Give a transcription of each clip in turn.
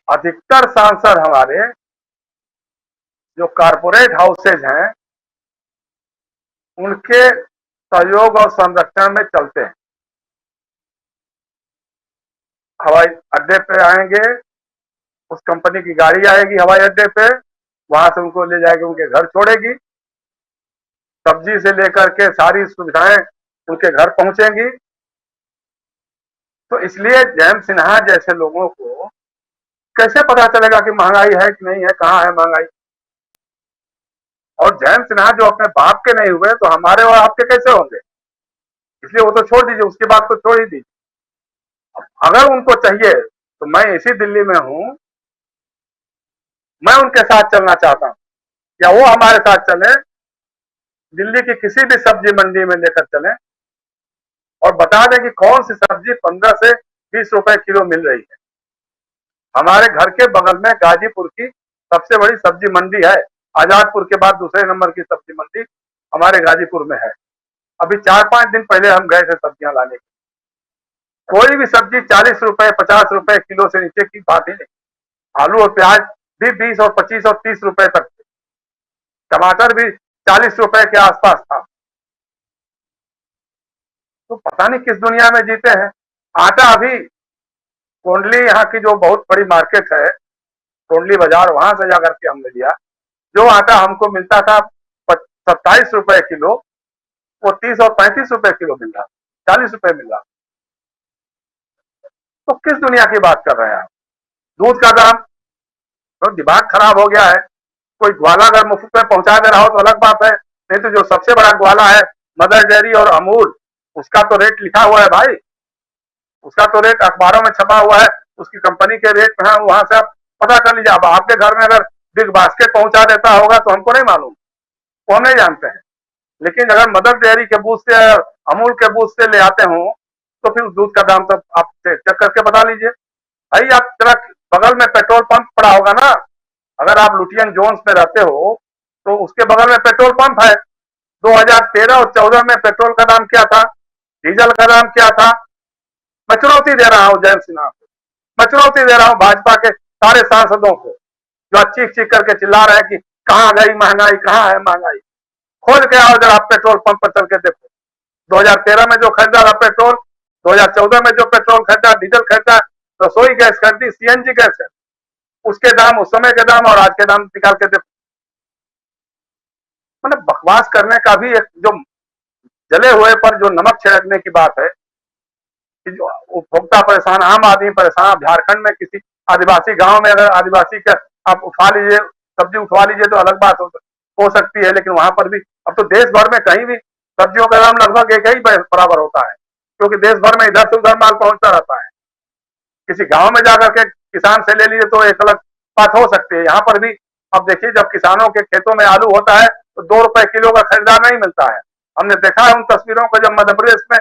अधिकतर सांसद हमारे जो कारपोरेट हाउसेज हैं उनके सहयोग और संरक्षण में चलते हैं। हवाई अड्डे पे आएंगे, उस कंपनी की गाड़ी आएगी हवाई अड्डे पे, वहां से उनको ले जाएगी, उनके घर छोड़ेगी, सब्जी से लेकर के सारी सुविधाएं उनके घर पहुंचेंगी। तो इसलिए जयंत सिन्हा जैसे लोगों को कैसे पता चलेगा कि महंगाई है कि नहीं है, कहाँ है महंगाई। और जयंत सिन्हा जो अपने बाप के नहीं हुए तो हमारे और आपके कैसे होंगे। इसलिए वो तो छोड़ दीजिए, उसकी बात तो छोड़ ही दीजिए। अगर उनको चाहिए तो मैं इसी दिल्ली में हूं, मैं उनके साथ चलना चाहता हूं, या वो हमारे साथ चले, दिल्ली की किसी भी सब्जी मंडी में लेकर चले और बता दें कि कौन सी सब्जी 15 से 20 रुपए किलो मिल रही है। हमारे घर के बगल में गाजीपुर की सबसे बड़ी सब्जी मंडी है, आजादपुर के बाद दूसरे नंबर की सब्जी मंडी हमारे गाजीपुर में है। अभी 4-5 दिन पहले हम गए थे सब्जियां लाने। कोई भी सब्जी 40 रुपए 50 रुपए किलो से नीचे की बात ही नहीं। आलू और प्याज भी 20 और 25 और 30 रुपए तक थे, टमाटर भी 40 रुपए के आसपास था। तो पता नहीं किस दुनिया में जीते हैं। आटा अभी कोंडली, यहाँ की जो बहुत बड़ी मार्केट है कोंडली बाजार, वहां से जाकर के हमने लिया। जो आटा हमको मिलता था 27 रुपए किलो, वो 30 और 35 रुपए किलो मिल रहा, 40 रुपए मिल रहा। तो किस दुनिया की बात कर रहे हैं आप। दूध का दाम तो दिमाग खराब हो गया है। कोई ग्वाला अगर मुफ्त में पहुंचा दे रहा हो तो अलग बात है, नहीं तो जो सबसे बड़ा ग्वाला है मदर डेयरी और अमूल, उसका तो रेट लिखा हुआ है भाई, उसका तो रेट अखबारों में छपा हुआ है, उसकी कंपनी के रेट है, वहां से आप पता कर लीजिए। अब आपके घर में अगर बिग बास्केट पहुंचा देता होगा तो हमको नहीं मालूम, वो हम नहीं जानते हैं। लेकिन अगर मदर डेयरी के बूथ से, अमूल के बूथ से ले आते हो तो फिर दूध का दाम तो आप चेक करके बता लीजिए। भाई आप जरा बगल में पेट्रोल पंप पड़ा होगा ना, अगर आप लुटियन जोन्स में रहते हो तो उसके बगल में पेट्रोल पंप है। 2013 और 14 में पेट्रोल का दाम क्या था, डीजल का दाम क्या था। मैं चुनौती दे रहा हूं जयंत सिन्हा को, मैं चुनौती दे रहा हूं भाजपा के सारे सांसदों को जो चीख चीख करके चिल्ला रहे हैं कि कहां गई महंगाई, कहां है महंगाई। खोज के आओ जरा, आप पेट्रोल पंप पर चल के देखो। 2013 में जो खरीदा था पेट्रोल, 2014 में जो पेट्रोल खरीदा, डीजल खरीदा, रसोई गैस खरीदी, सीएनजी गैस है, उसके दाम, उस समय के दाम और आज के दाम निकाल के देखो। मतलब बकवास करने का भी एक, जो जले हुए पर जो नमक छिड़कने की बात है कि जो उपभोक्ता परेशान, आम आदमी परेशान। झारखंड में किसी आदिवासी गांव में अगर आदिवासी का आप उठवा लीजिए, सब्जी उठवा लीजिए तो अलग बात हो सकती है, लेकिन वहां पर भी अब तो देश भर में कहीं भी सब्जियों का दाम लगभग एक ही बराबर होता है, क्योंकि देश भर में इधर से उधर माल पहुंचता रहता है। किसी गांव में जाकर के किसान से ले लीजिए तो एक अलग बात हो सकती है। यहाँ पर भी अब देखिए, जब किसानों के खेतों में आलू होता है तो 2 रुपए किलो का खरीदार नहीं मिलता है। हमने देखा है उन तस्वीरों को, जब मध्य प्रदेश में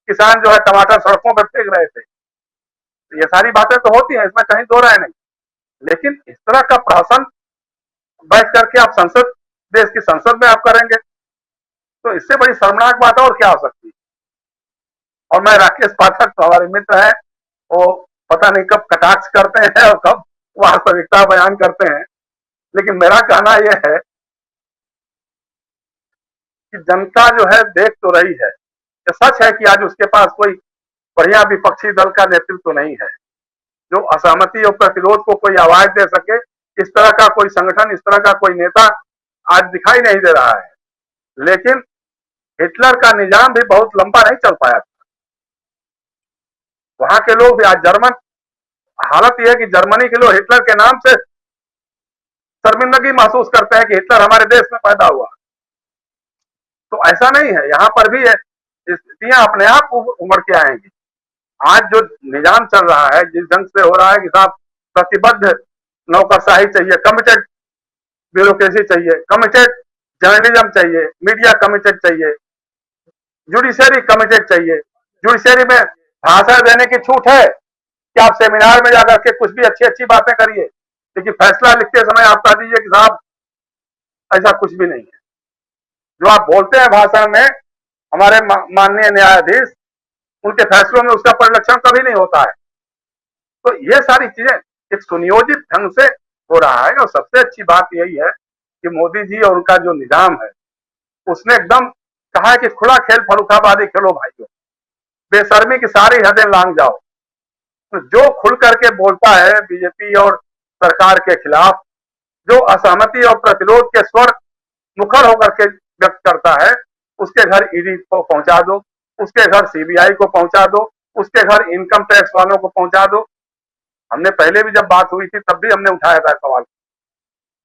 किसान जो है टमाटर सड़कों पर फेंक रहे थे। तो ये सारी बातें तो होती हैं, इसमें कहीं दो राय नहीं। लेकिन इस तरह का प्रहसन बैठ करके आप संसद, देश की संसद में आप करेंगे तो इससे बड़ी शर्मनाक बात और क्या हो सकती है। और मैं राकेश पाठक, तो हमारे मित्र है, वो पता नहीं कब कटाक्ष करते हैं और कब वास्तविकता बयान करते हैं। लेकिन मेरा कहना यह है कि जनता जो है देख तो रही है। ये सच है कि आज उसके पास कोई बढ़िया विपक्षी दल का नेतृत्व नहीं है जो असहमति और प्रतिरोध को कोई आवाज दे सके। इस तरह का कोई संगठन, इस तरह का कोई नेता आज दिखाई नहीं दे रहा है। लेकिन हिटलर का निजाम भी बहुत लंबा नहीं चल पाया था। वहां के लोग भी आज जर्मन, हालत यह है कि जर्मनी के लोग हिटलर के नाम से शर्मिंदगी महसूस करते हैं कि हिटलर हमारे देश में पैदा हुआ। तो ऐसा नहीं है, यहाँ पर भी स्थितियां अपने आप उमड़ के आएंगी। आज जो निजाम चल रहा है, जिस ढंग से हो रहा है कि साहब प्रतिबद्ध नौकरशाही चाहिए, कमिटेड ब्यूरोक्रेसी चाहिए, कमिटेड जर्नलिज्म चाहिए, मीडिया कमिटेड चाहिए, जुडिशरी कमिटेड चाहिए। जुडिशरी में भाषण देने की छूट है कि आप सेमिनार में जाकर के कुछ भी अच्छी अच्छी बातें करिए, लेकिन फैसला लिखते समय आप कह दीजिए कि साहब ऐसा कुछ भी नहीं है। जो आप बोलते हैं भाषण में, हमारे माननीय न्यायाधीश, उनके फैसलों में उसका परिलक्षण कभी नहीं होता है। तो ये सारी चीजें एक सुनियोजित ढंग से हो रहा है। और सबसे अच्छी बात यही है कि मोदी जी और उनका जो निजाम है उसने एकदम कहा है कि खुला खेल फरुखाबादी खेलो भाइयों, बेशर्मी की सारी हदें लांग जाओ। तो जो खुल करके बोलता है बीजेपी और सरकार के खिलाफ, जो असहमति और प्रतिरोध के स्वर मुखर होकर के व्यक्त करता है, उसके घर ईडी को पहुंचा दो, उसके घर सीबीआई को पहुंचा दो, उसके घर इनकम टैक्स वालों को पहुंचा दो। हमने पहले भी जब बात हुई थी तब भी हमने उठाया था सवाल,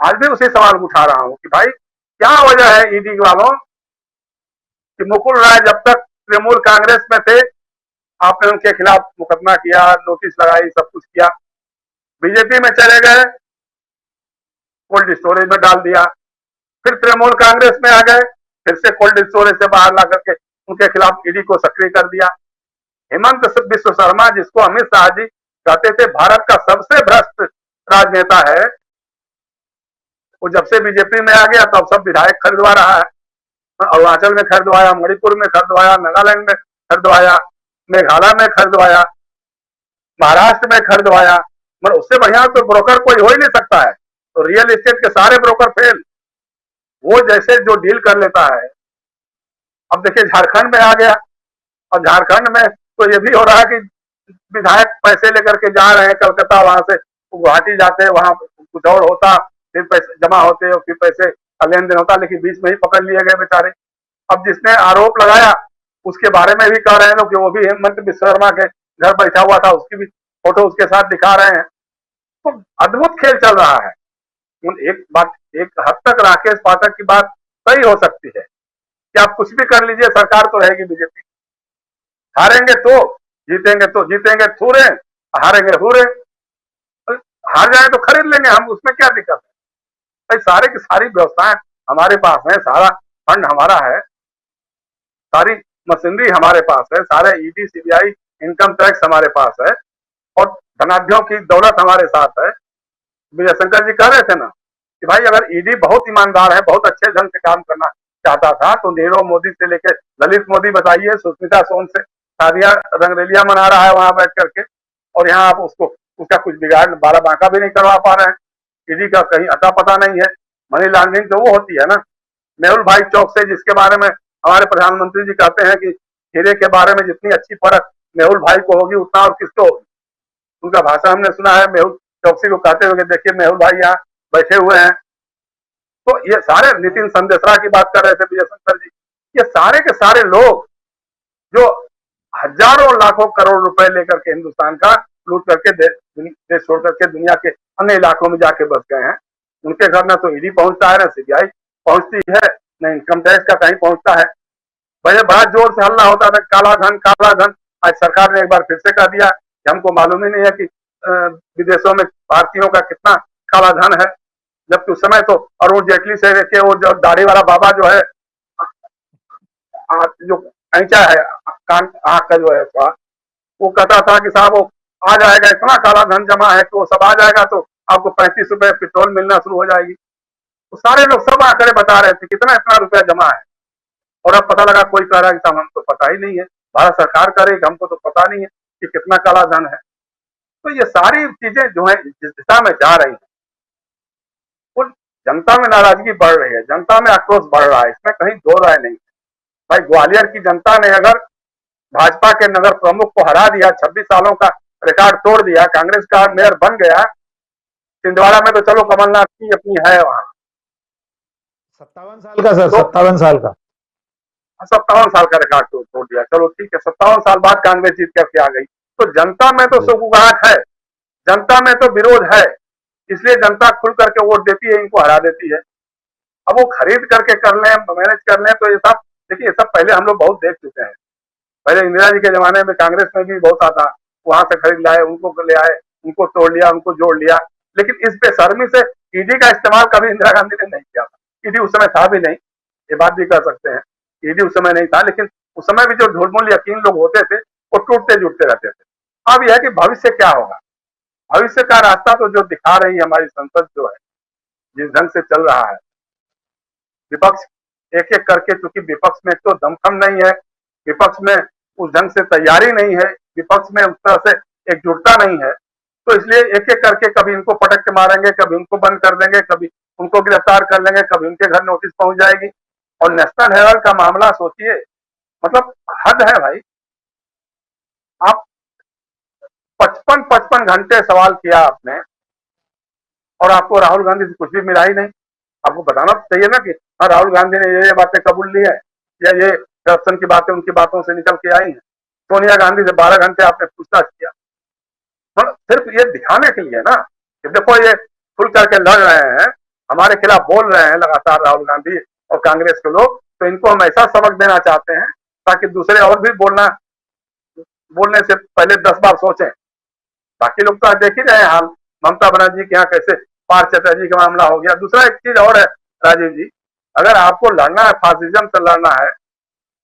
आज भी उसी सवाल को उठा रहा हूं कि भाई क्या वजह है ईडी वालों कि मुकुल राय जब तक तृणमूल कांग्रेस में थे आपने उनके खिलाफ मुकदमा किया, नोटिस लगाई, सब कुछ किया, बीजेपी में चले गए, कोल्ड स्टोरेज में डाल दिया, फिर तृणमूल कांग्रेस में आ गए, फिर से कोल्ड स्टोरेज से बाहर ला करके उनके खिलाफ ईडी को सक्रिय कर दिया। हेमंत बिश्व शर्मा, जिसको अमित शाह जी कहते थे भारत का सबसे भ्रष्ट राजनेता है, वो जब से बीजेपी में आ गया तब सब विधायक खरीदवा रहा है। अरुणाचल में खरीदवाया, मणिपुर में खरीदवाया, नागालैंड में खरीदवाया, मेघालय में खरीदवाया, महाराष्ट्र में खरीदवाया, मगर उससे बढ़िया तो ब्रोकर कोई हो ही नहीं सकता है। तो रियल एस्टेट के सारे ब्रोकर फेल, वो जैसे जो डील कर लेता है। अब देखिए झारखंड में आ गया, और झारखंड में तो ये भी हो रहा है कि विधायक पैसे लेकर के जा रहे हैं कलकत्ता, वहां से गुवाहाटी जाते हैं, वहां कुछ और होता, फिर पैसे जमा होते और फिर पैसे का लेन देन होता, लेकिन बीच में ही पकड़ लिए गए बेचारे। अब जिसने आरोप लगाया उसके बारे में भी कह रहे हैं कि वो भी हेमंत बिश्व शर्मा के घर बैठा हुआ था, उसकी भी फोटो उसके साथ दिखा रहे हैं। तो अद्भुत खेल चल रहा है। एक बात, एक हद तक राकेश पाठक की बात सही हो सकती है कि आप कुछ भी कर लीजिए, सरकार तो रहेगी बीजेपी। हारेंगे तो जीतेंगे थूरे, हारेंगे हुरे। हार जाए तो खरीद लेंगे हम, उसमें क्या दिक्कत है भाई। सारे की सारी व्यवस्थाएं हमारे पास है, सारा फंड हमारा है, सारी मशीनरी हमारे पास है, सारे ईडी सीबीआई इनकम टैक्स हमारे पास है, और धनाढ्यों की दौलत हमारे साथ है। विजय शंकर जी कह रहे थे ना कि भाई अगर ईडी बहुत ईमानदार है, बहुत अच्छे ढंग से काम करना चाहता था, तो नीरव मोदी से लेकर ललित मोदी बताइए, सुष्मिता सोन से शादियां रंगरेलिया मना रहा है वहां बैठ करके, और यहाँ आप उसको उसका कुछ बिगाड़ बारा बांका भी नहीं करवा पा रहे हैं। ईडी का कहीं अता पता नहीं है। मनी लॉन्ड्रिंग तो वो होती है ना, मेहुल भाई चौक से, जिसके बारे में हमारे प्रधानमंत्री जी कहते हैं कि हीरे के बारे में जितनी अच्छी परख मेहुल भाई को होगी उतना और किसको होगी। उनका भाषण हमने सुना है मेहुल चौकसी को कहते हुए, देखिए मेहुल भाई यहाँ बैठे हुए हैं। तो ये सारे, नितिन संदेशरा की बात कर रहे थे विजय शंकर जी, ये सारे के सारे लोग जो हजारों लाखों करोड़ रुपए लेकर के हिंदुस्तान का लूट करके देश छोड़ करके दुनिया के अन्य इलाकों में जाके बस गए हैं, उनके घर ना तो ईडी पहुंचता है, ना सीबीआई पहुंचती है, न इनकम टैक्स का कहीं पहुंचता है। बड़ा जोर से हल्ला होता था काला धन काला धन। आज सरकार ने एक बार फिर से कह दिया कि हमको मालूम ही नहीं है कि विदेशों में भारतीयों का कितना काला धन है। जबकि उस समय तो अरुण जेटली से लेके वो जो दाढ़ी वाला बाबा जो है, जो ऐंचा है कान आंख का जो है, वो कहता था कि साहब वो आ जाएगा, इतना काला धन जमा है कि वो सब आ जाएगा तो आपको 35 रुपए पेट्रोल मिलना शुरू हो जाएगी। तो सारे लोग सब आंकड़े बता रहे थे कितना इतना रुपया जमा है, और अब पता लगा कोई कह रहा है कि हमको पता ही नहीं है, भारत सरकार करेगी, हमको तो पता नहीं है कि कितना काला धन है। तो ये सारी चीजें जो है जिस दिशा में जा रही है, वो जनता में नाराजगी बढ़ रही है, जनता में आक्रोश बढ़ रहा है, इसमें कहीं दो राय नहीं है। भाई ग्वालियर की जनता ने अगर भाजपा के नगर प्रमुख को हरा दिया, 26 सालों का रिकॉर्ड तोड़ दिया, कांग्रेस का मेयर बन गया, छिंदवाड़ा में तो चलो कमलनाथ की अपनी है वहां 57 साल का सर, 57 साल का 57 साल का रिकॉर्ड तोड़ दिया, चलो ठीक है, 57 साल बाद कांग्रेस जीत करके आ गई। तो जनता में तो सुगुगाहट है, जनता में तो विरोध है, इसलिए जनता खुल करके वोट देती है, इनको हरा देती है। अब वो खरीद करके कर लें, मैनेज कर लें, तो ये सब देखिए, ये सब पहले हम लोग बहुत देख चुके हैं। पहले इंदिरा जी के जमाने में कांग्रेस में भी बहुत आता, वहां से खरीद लाए, उनको ले आए, उनको तोड़ लिया, उनको जोड़ लिया। लेकिन इस बेशर्मी से ईडी का इस्तेमाल कभी इंदिरा गांधी ने नहीं किया था। ईडी उस समय था भी नहीं, ये बात भी कर सकते हैं, ईडी उस समय नहीं था, लेकिन उस समय भी जो ढुलमुल यकीन लोग होते थे वो टूटते जुटते रहते थे। अब यह है कि भविष्य क्या होगा, भविष्य का रास्ता तो जो दिखा रही है हमारी संसद जो है, जिस ढंग से चल रहा है, विपक्ष एक एक करके, चूंकि विपक्ष में तो दमखम नहीं है, विपक्ष में उस ढंग से तैयारी नहीं है, विपक्ष में उस तरह से एकजुटता नहीं है, तो इसलिए एक एक करके कभी इनको पटक के मारेंगे, कभी उनको बंद कर देंगे, कभी उनको गिरफ्तार कर लेंगे, कभी उनके घर नोटिस पहुंच जाएगी। और नेशनल हेराल्ड का मामला सोचिए, मतलब हद है भाई। आप 55 घंटे सवाल किया आपने और आपको राहुल गांधी से कुछ भी मिला ही नहीं। आपको बताना तो चाहिए ना कि हाँ, राहुल गांधी ने ये बातें कबूल ली है, या ये करप्शन की बातें उनकी बातों से निकल के आई हैं। सोनिया गांधी से 12 घंटे आपने पूछताछ किया, मतलब सिर्फ ये दिखाने के लिए ना कि देखो ये खुल करके लड़ रहे हैं, हमारे खिलाफ बोल रहे हैं लगातार राहुल गांधी और कांग्रेस के लोग, तो इनको हम ऐसा सबक देना चाहते हैं ताकि दूसरे और भी बोलने से पहले 10 बार सोचें। बाकी लोग तो आज देख ही रहे हैं हाल, ममता बनर्जी के यहाँ कैसे पार्थ चटर्जी का मामला हो गया। दूसरा एक चीज और है राजीव जी, अगर आपको लड़ना है, फासिज्म से लड़ना है,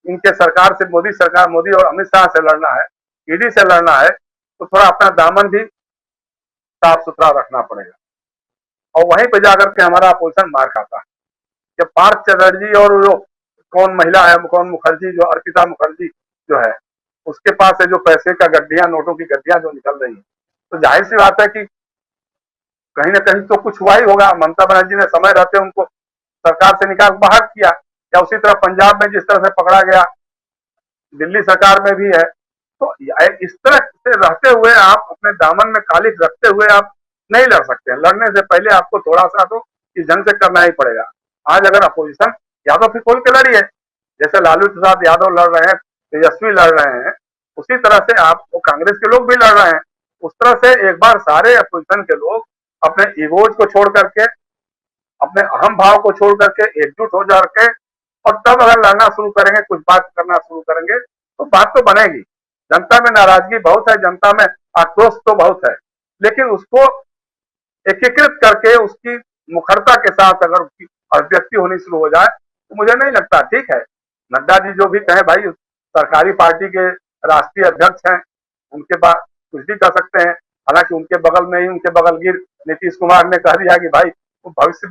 इनके सरकार से, मोदी सरकार, मोदी और अमित शाह से लड़ना है, ईडी से लड़ना है, तो थोड़ा अपना दामन भी साफ सुथरा रखना पड़ेगा। और वहीं पे जाकर के हमारा अपोजिशन मार खाता है कि पार्थ चटर्जी और जो कौन महिला है, कौन मुखर्जी, जो अर्पिता मुखर्जी जो है, उसके पास है जो पैसे का गड्ढियां, नोटों की गड्ढियां जो निकल रही है, तो जाहिर सी बात है कि कहीं ना कहीं तो कुछ हुआ ही होगा। ममता बनर्जी ने समय रहते उनको सरकार से निकाल बाहर किया, या उसी तरह पंजाब में जिस तरह से पकड़ा गया, दिल्ली सरकार में भी है। तो इस तरह से रहते हुए आप अपने दामन में कालिख रखते हुए आप नहीं लड़ सकते हैं। लड़ने से पहले आपको थोड़ा सा तो इस ढंग से करना ही पड़ेगा। आज अगर अपोजिशन या तो फिर खोल के लड़िए, जैसे लालू प्रसाद यादव लड़ रहे हैं, तेजस्वी लड़ रहे हैं, उसी तरह से आप कांग्रेस के लोग भी लड़ रहे हैं। उस तरह से एक बार सारे अपोजिशन के लोग अपने ईगोज को छोड़ करके, अपने अहम भाव को छोड़ करके एकजुट हो जाके, और तब अगर लड़ना शुरू करेंगे, कुछ बात करना शुरू करेंगे, तो बात तो बनेगी। जनता में नाराजगी बहुत है, जनता में आक्रोश तो बहुत है, लेकिन उसको एकीकृत करके उसकी मुखरता के साथ अगर उसकी अभिव्यक्ति होनी शुरू हो जाए, तो मुझे नहीं लगता ठीक है। नड्डा जी जो भी कहे भाई, सरकारी पार्टी के राष्ट्रीय अध्यक्ष हैं, उनके पास कुछ भी कर सकते हैं। हालांकि उनके बगल में ही उनके बगलगिर नीतीश कुमार ने कह दिया कि भाई भविष्य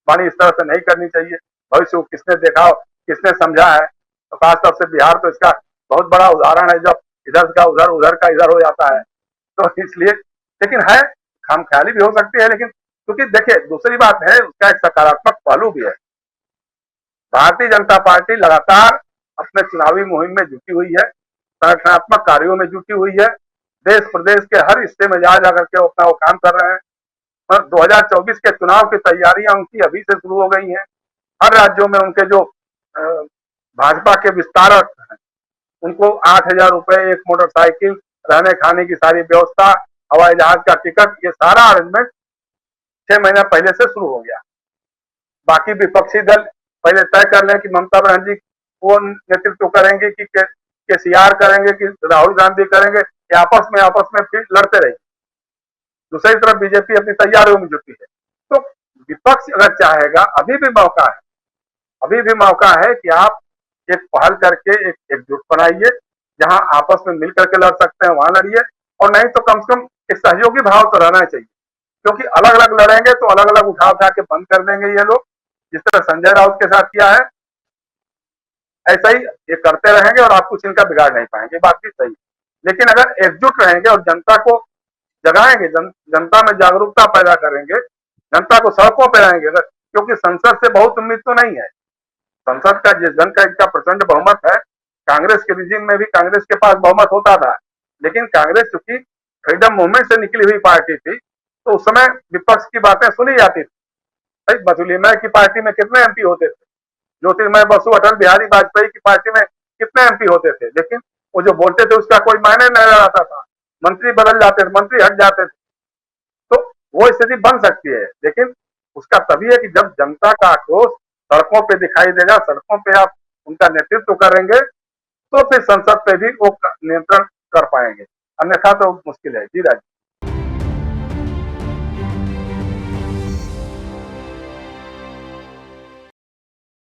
वाणी इस तरह से नहीं करनी चाहिए, भविष्य को किसने देखा, किसने समझा है। तो खासतौर से बिहार तो इसका बहुत बड़ा उदाहरण है, जब इधर का उधर, उधर का इधर हो जाता है। तो इसलिए, लेकिन है खामख्याली भी हो सकती है, लेकिन क्योंकि देखिए दूसरी बात है, उसका एक सकारात्मक पहलू भी है। भारतीय जनता पार्टी लगातार अपने चुनावी मुहिम में जुटी हुई है, संगठनात्मक कार्यों में जुटी हुई है, देश प्रदेश के हर हिस्से में जा जाकर के अपना वो काम कर रहे हैं। 2024 के चुनाव की तैयारियां उनकी अभी से शुरू हो गई हैं। हर राज्यों में उनके जो भाजपा के विस्तारक हैं, उनको 8,000 रुपए, एक मोटरसाइकिल, रहने खाने की सारी व्यवस्था, हवाई जहाज का टिकट, ये सारा अरेंजमेंट 6 महीना पहले से शुरू हो गया। बाकी विपक्षी दल पहले तय कर लें कि ममता बनर्जी वो नेतृत्व करेंगे कि केसीआर करेंगे कि राहुल गांधी करेंगे, या आपस में फिर लड़ते रहेंगे। दूसरी तरफ बीजेपी अपनी तैयारियों में जुटी है। तो विपक्ष अगर चाहेगा, अभी भी मौका है, अभी भी मौका है कि आप एक पहल करके एक एकजुट बनाइए, जहां आपस में मिल करके लड़ सकते हैं वहां लड़िए, और नहीं तो कम से कम एक सहयोगी भाव तो रहना चाहिए। क्योंकि अलग अलग लड़ेंगे तो अलग अलग उठा उठा के बंद कर देंगे ये लोग, जिस तरह संजय राउत के साथ किया है, ऐसा ही ये करते रहेंगे और आप कुछ इनका बिगाड़ नहीं पाएंगे। बात भी सही, लेकिन अगर एकजुट रहेंगे और जनता को जगाएंगे, जनता में जागरूकता पैदा करेंगे, जनता को सड़कों पर लाएंगे, क्योंकि संसद से बहुत उम्मीद तो नहीं है। संसद का जिस ढंग का इनका प्रचंड बहुमत है, कांग्रेस के रिजीम में भी कांग्रेस के पास बहुमत होता था, लेकिन कांग्रेस चूंकि फ्रीडम मूवमेंट से निकली हुई पार्टी थी, तो उस समय विपक्ष की बातें सुनी जाती थी। भाई बसुलीमय की पार्टी में कितने एमपी होते थे, ज्योतिर्मय बसु, अटल बिहारी वाजपेयी की पार्टी में कितने एमपी होते थे, लेकिन वो जो बोलते थे उसका कोई मायने नहीं रहता था। मंत्री बदल जाते थे, मंत्री हट जाते थे। तो वो स्थिति बन सकती है, लेकिन उसका तभी है कि जब जनता का आक्रोश सड़कों पे दिखाई देगा, सड़कों पे आप उनका नेतृत्व करेंगे, तो फिर संसद पे भी वो नियंत्रण कर पाएंगे, अन्यथा तो मुश्किल है। जी राज।